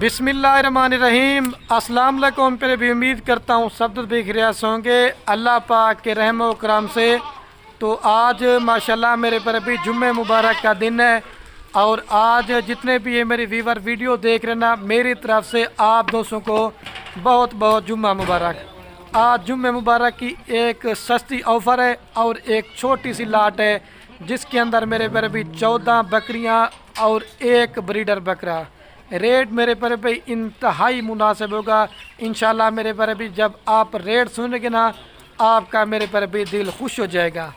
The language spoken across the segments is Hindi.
बिस्मिल्लाहिर्रहमानिर्रहीम। अस्सलाम वालेकुम। पे भी उम्मीद करता हूँ सब देख रहे होंगे अल्लाह पाक के रहम व करम से। तो आज माशाल्लाह मेरे पर भी जुम्मे मुबारक का दिन है और आज जितने भी ये मेरे व्यूवर वीडियो देख रहे ना, मेरी तरफ से आप दोस्तों को बहुत बहुत जुम्मा मुबारक। आज जुम्मे मुबारक की एक सस्ती ऑफ़र है और एक छोटी सी लाट है जिसके अंदर मेरे पर भी 14 बकरियां और एक ब्रीडर बकरा। रेट मेरे पर भी इंतहाई मुनासिब होगा इंशाल्लाह। मेरे पर भी जब आप रेट सुनेंगे ना, आपका मेरे पर भी दिल खुश हो जाएगा।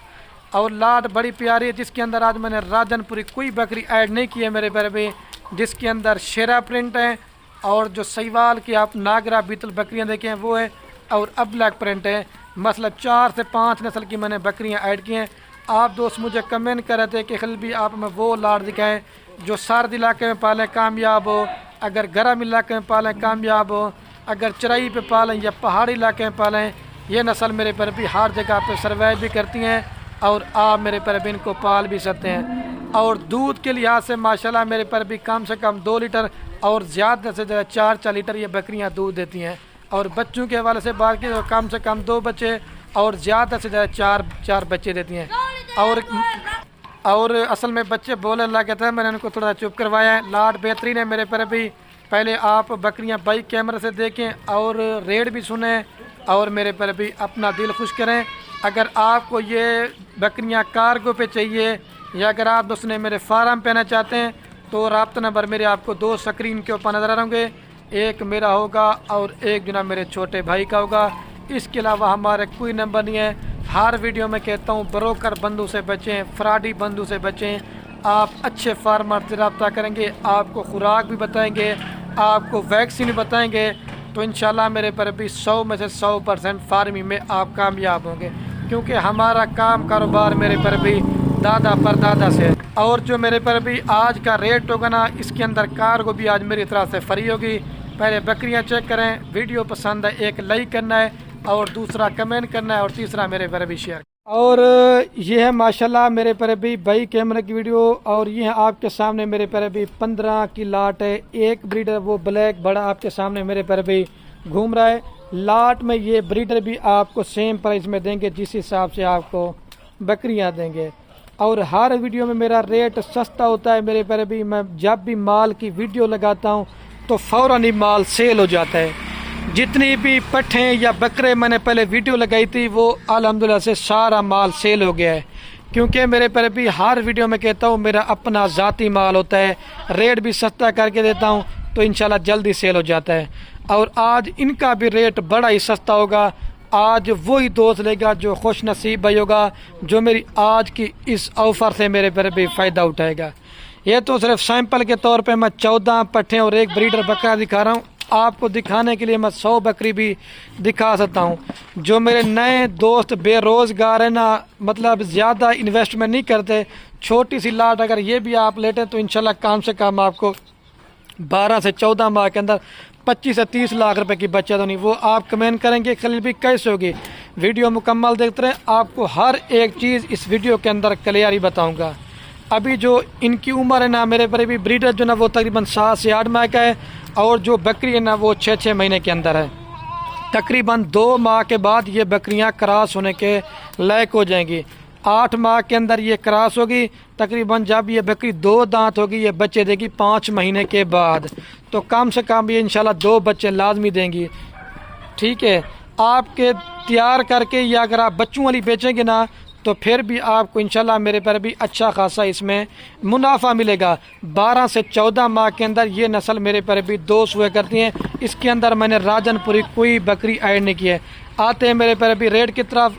और लाट बड़ी प्यारी है जिसके अंदर आज मैंने राजनपुरी कोई बकरी ऐड नहीं की है मेरे पर भी, जिसके अंदर शेरा प्रिंट है और जो सहीवाल की आप नागरा बीतल बकरियां देखें वो है और अब ब्लैक प्रिंट है। मतलब 4 से 5 नस्ल की मैंने बकरियां ऐड की हैं। आप दोस्त मुझे कमेंट कर रहे थे कि खल भी आप हमें वो लाट दिखाएं जो सर्द इलाके में पालें कामयाब हो, अगर गर्म इलाके में पालें कामयाब हो, अगर चराई पे पालें या पहाड़ी इलाके में पालें। ये नस्ल मेरे पर भी हर जगह पे सर्वाइव भी करती हैं और आप मेरे पर भी इनको पाल भी सकते हैं। और दूध के लिहाज से माशाल्लाह मेरे पर भी कम से कम 2 लीटर और ज़्यादा से ज़्यादा 4 लीटर ये बकरियां दूध देती हैं। और बच्चों के हवाले से बात की तो कम से कम 2 बच्चे और ज़्यादा से ज़्यादा 4 बच्चे देती हैं। और असल में बच्चे बोलने लगे थे, मैंने उनको थोड़ा चुप करवाया है। लाट बेहतरीन है मेरे पर भी। पहले आप बकरियां बाइक कैमरे से देखें और रेट भी सुने और मेरे पर भी अपना दिल खुश करें। अगर आपको ये बकरियां कार्गो पे चाहिए या अगर आप दोस्तों मेरे फार्म पे आना चाहते हैं तो रब्ता नंबर मेरे आपको 2 स्क्रीन के ऊपर नज़र आ होंगे। एक मेरा होगा और एक जना मेरे छोटे भाई का होगा। इसके अलावा हमारे कोई नंबर नहीं है। हर वीडियो में कहता हूँ ब्रोकर बंधु से बचें, फ्रॉडी बंधु से बचें। आप अच्छे फार्मर से रब्ता करेंगे, आपको खुराक भी बताएंगे, आपको वैक्सीन भी बताएंगे। तो इंशाल्लाह मेरे पर भी 100 में से 100% फार्मिंग में आप कामयाब होंगे, क्योंकि हमारा काम कारोबार मेरे पर भी दादा परदादा से। और जो मेरे पर भी आज का रेट होगा ना, इसके अंदर कार्गो भी आज मेरी तरफ से फ्री होगी। पहले बकरियां चेक करें, वीडियो पसंद है एक लाइक करना है और दूसरा कमेंट करना है और तीसरा मेरे पर भी शेयर। और ये है माशाल्लाह मेरे पर भी भाई कैमरे की वीडियो। और ये है आपके सामने मेरे पर भी 15 की लाट है। एक ब्रीडर वो ब्लैक बड़ा आपके सामने मेरे पर भी घूम रहा है। लाट में ये ब्रीडर भी आपको सेम प्राइस में देंगे जिस हिसाब से आपको बकरियां देंगे। और हर वीडियो में मेरा रेट सस्ता होता है मेरे पर भी। मैं जब भी माल की वीडियो लगाता हूँ तो फ़ौरन ही माल सेल हो जाता है। जितनी भी पट्ठें या बकरे मैंने पहले वीडियो लगाई थी वो अल्हम्दुलिल्लाह से सारा माल सेल हो गया है, क्योंकि मेरे पर भी हर वीडियो में कहता हूँ मेरा अपना ज़ाती माल होता है। रेट भी सस्ता करके देता हूँ तो इंशाल्लाह जल्दी सेल हो जाता है। और आज इनका भी रेट बड़ा ही सस्ता होगा। आज वही दोस्त लेगा जो खुश नसीब भाई होगा, जो मेरी आज की इस ऑफ़र से मेरे पर भी फ़ायदा उठाएगा। ये तो सिर्फ सैंपल के तौर पे मैं 14 पट्ठें और एक ब्रीडर बकरा दिखा रहा हूँ। आपको दिखाने के लिए मैं 100 बकरी भी दिखा सकता हूँ। जो मेरे नए दोस्त बेरोज़गार हैं ना, मतलब ज़्यादा इन्वेस्टमेंट नहीं करते, छोटी सी लाट अगर ये भी आप लेते तो इंशाल्लाह कम से कम आपको 12 से 14 माह के अंदर 25 से 30 लाख रुपए की बचत होनी। वो आप कमेंट करेंगे खलील भी कैसे होगी। वीडियो मुकम्मल देखते रहें, आपको हर एक चीज़ इस वीडियो के अंदर क्लियर ही बताऊँगा। अभी जो इनकी उम्र है ना, मेरे पर भी ब्रीडर जो ना वो तकरीबन 7 से 8 माह का है और जो बकरी है ना वो 6-6 महीने के अंदर है। तकरीबन 2 माह के बाद ये बकरियां क्रॉस होने के लायक हो जाएंगी। 8 माह के अंदर ये क्रॉस होगी। तकरीबन जब ये बकरी 2 दांत होगी ये बच्चे देगी 5 महीने के बाद। तो कम से कम ये इंशाल्लाह 2 बच्चे लाजमी देंगी। ठीक है, आपके तैयार करके या अगर आप बच्चों वाली बेचेंगे ना तो फिर भी आपको इंशाल्लाह मेरे पर भी अच्छा खासा इसमें मुनाफा मिलेगा। 12 से 14 माह के अंदर ये नस्ल मेरे पर भी 2 सुए करती हैं। इसके अंदर मैंने राजनपुरी कोई बकरी ऐड नहीं की है। आते हैं मेरे पर भी रेट की तरफ,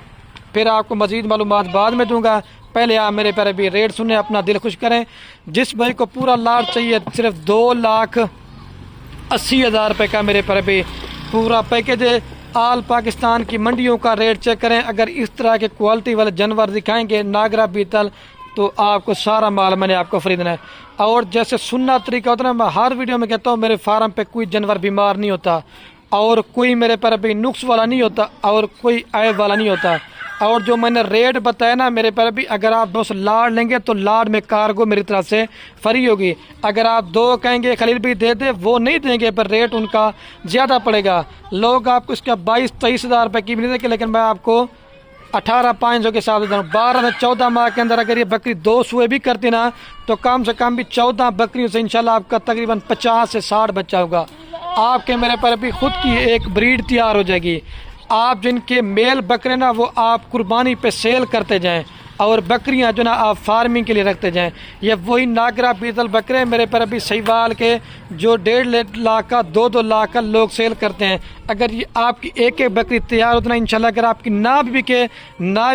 फिर आपको मज़ीद मालूमात बाद में दूंगा। पहले आप मेरे पर भी रेट सुने, अपना दिल खुश करें। जिस भाई को पूरा लाट चाहिए सिर्फ 2,80,000 रुपये का मेरे पर भी पूरा पैकेज है। आल पाकिस्तान की मंडियों का रेट चेक करें। अगर इस तरह के क्वालिटी वाले जानवर दिखाएंगे नागरा बीतल तो आपको सारा माल मैंने आपको फ्री देना है। और जैसे सुनना तरीका होता है ना, मैं हर वीडियो में कहता हूँ मेरे फार्म पे कोई जानवर बीमार नहीं होता और कोई मेरे पर भी नुक्स वाला नहीं होता और कोई ऐब वाला नहीं होता। और जो मैंने रेट बताया ना मेरे पर भी, अगर आप 200 लाड लेंगे तो लाड में कार्गो मेरी तरफ से फ्री होगी। अगर आप 2 कहेंगे खलील भी दे दे, वो नहीं देंगे, पर रेट उनका ज़्यादा पड़ेगा। लोग आपको इसका 22-23 हज़ार रुपये की भी नहीं देंगे, लेकिन मैं आपको 18,500 के हिसाब से दे रहा हूँ। 12 से 14 माह के अंदर अगर ये बकरी 2 सुए भी करती ना, तो कम से कम भी 14 बकरियों से इंशाल्लाह आपका तकरीबन 50 से 60 बच्चा होगा। आपके मेरे पर भी खुद की एक ब्रीड तैयार हो जाएगी। आप जिनके मेल बकरे ना वो आप कुर्बानी पे सेल करते जाएं, और बकरियां जो ना आप फार्मिंग के लिए रखते जाएं। ये वही नागरा बीतल बकरे मेरे पर अभी सहीवाल के जो 1.5 लाख का 2-2 लाख का लोग सेल करते हैं। अगर ये आपकी एक एक बकरी तैयार होती ना इंशाल्लाह, अगर आपकी ना भी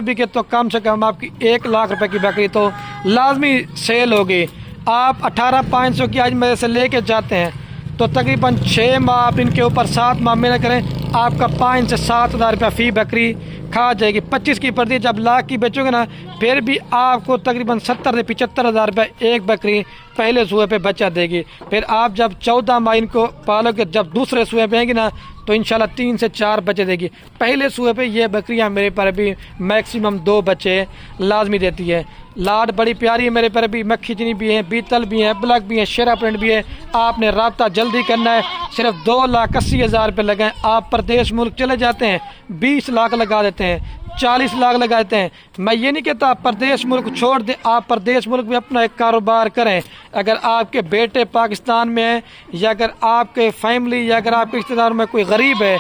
बिके तो कम से कम आपकी 1 लाख रुपए की बकरी तो लाजमी सेल होगी। आप 18,500 की आज मेरे से लेके जाते हैं तो तकरीबन 6 माह आप इनके ऊपर 7 माह मेहनत करें, आपका 5 से 7 हज़ार रुपया फ़ी बकरी खा जाएगी। 25 की पड़ती है, जब लाख की बेचोगे ना फिर भी आपको तकरीबन 70 से 75 हज़ार रुपये एक बकरी पहले सुए पे बच्चा देगी। फिर आप जब 14 माह इनको पालोगे, जब दूसरे सुए पे आएंगी ना तो इंशाल्लाह 3 से 4 बच्चे देगी। पहले सुए पे ये बकरियां मेरे पर भी मैक्सिमम 2 बच्चे लाजमी देती है। लाड बड़ी प्यारी है मेरे पर भी, मक्खी चनी भी है, बीतल भी है, ब्लैक भी है, शेरा प्रिंट भी है। आपने रब्ता जल्दी करना है, सिर्फ 2,80,000 रुपये लगाएं। आप प्रदेश मुल्क चले जाते हैं 20 लाख लगा देते हैं, 40 लाख लगाते हैं। मैं ये नहीं कहता आप प्रदेश मुल्क छोड़ दें, आप प्रदेश मुल्क में अपना एक कारोबार करें। अगर आपके बेटे पाकिस्तान में हैं, या अगर आपके फैमिली या अगर आपके रिश्तेदार में कोई गरीब है,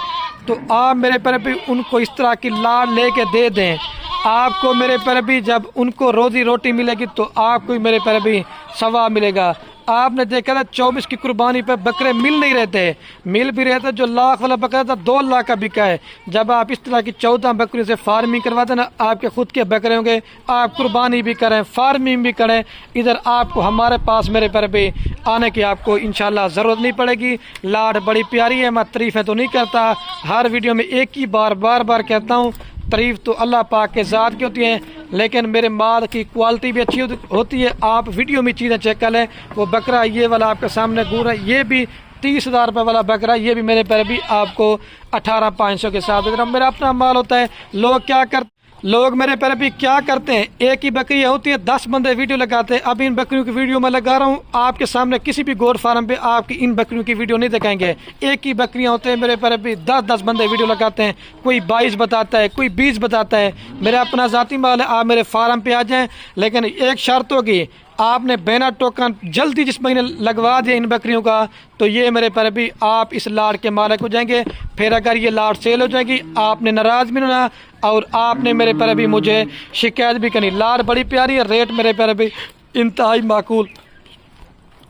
तो आप मेरे पर भी उनको इस तरह की लाड लेके दे दें। आपको मेरे पर भी जब उनको रोजी रोटी मिलेगी तो आपको मेरे पर भी सवाब मिलेगा। आपने देखा था 24 की कुर्बानी पे बकरे मिल नहीं रहते, मिल भी रहते जो लाख वाला बकरा था 2 लाख का बिका है। जब आप इस तरह की 14 बकरियों से फार्मिंग करवाते ना, आपके खुद के बकरे होंगे, आप कुर्बानी भी करें, फार्मिंग भी करें, इधर आपको हमारे पास मेरे पर भी आने की आपको इंशाल्लाह ज़रूरत नहीं पड़ेगी। लाड बड़ी प्यारी है, मैं तारीफ़ें तो नहीं करता, हर वीडियो में एक ही बार कहता हूँ, तारीफ़ तो अल्लाह पाक के ज़ात की होती है, लेकिन मेरे माल की क्वालिटी भी अच्छी होती है। आप वीडियो में चीज़ें चेक कर लें। वो बकरा ये वाला आपके सामने घूर है, ये भी 30 हज़ार रुपये वाला बकरा, ये भी मेरे पर भी आपको 18,500 के साथ मेरा अपना माल होता है। लोग मेरे पर भी क्या करते हैं, एक ही बकरी होती है 10 बंदे वीडियो लगाते हैं। अब इन बकरियों की वीडियो मैं लगा रहा हूँ आपके सामने, किसी भी गोट फार्म पे आपकी इन बकरियों की वीडियो नहीं दिखाएंगे। एक ही बकरियां होते हैं मेरे पर भी 10-10 बंदे वीडियो लगाते हैं, कोई 22 बताता है, कोई 20 बताता है। मेरा अपना ज़ाती माल है, आप मेरे फार्म पे आ जाएं, लेकिन एक शर्त होगी, आपने बिना टोकन जल्दी जिस महीने लगवा दिया इन बकरियों का, तो ये मेरे पर भी आप इस लाड के मालिक हो जाएंगे। फिर अगर ये लाड सेल हो जाएगी, आपने नाराज़ भी होना और आपने मेरे पर भी मुझे शिकायत भी करनी। लाड बड़ी प्यारी है, रेट मेरे पर भी इंतहाई माकूल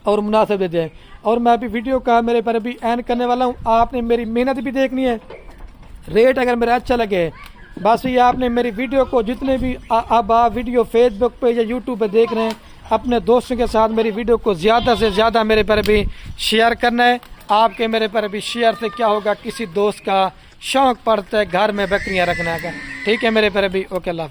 और मुनासिब दे दें। और मैं अभी वीडियो का मेरे पर भी एंड करने वाला हूँ। आपने मेरी मेहनत भी देखनी है, रेट अगर मेरा अच्छा लगे, बस ये आपने मेरी वीडियो को जितने भी अब आप वीडियो फेसबुक पे या यूट्यूब पे देख रहे हैं, अपने दोस्तों के साथ मेरी वीडियो को ज़्यादा से ज़्यादा मेरे पर भी शेयर करना है। आपके मेरे पर भी शेयर से क्या होगा, किसी दोस्त का शौक़ पड़ता है घर में बकरियां रखने का। ठीक है मेरे पर भी, ओके, अल्लाह हाफ़िज़।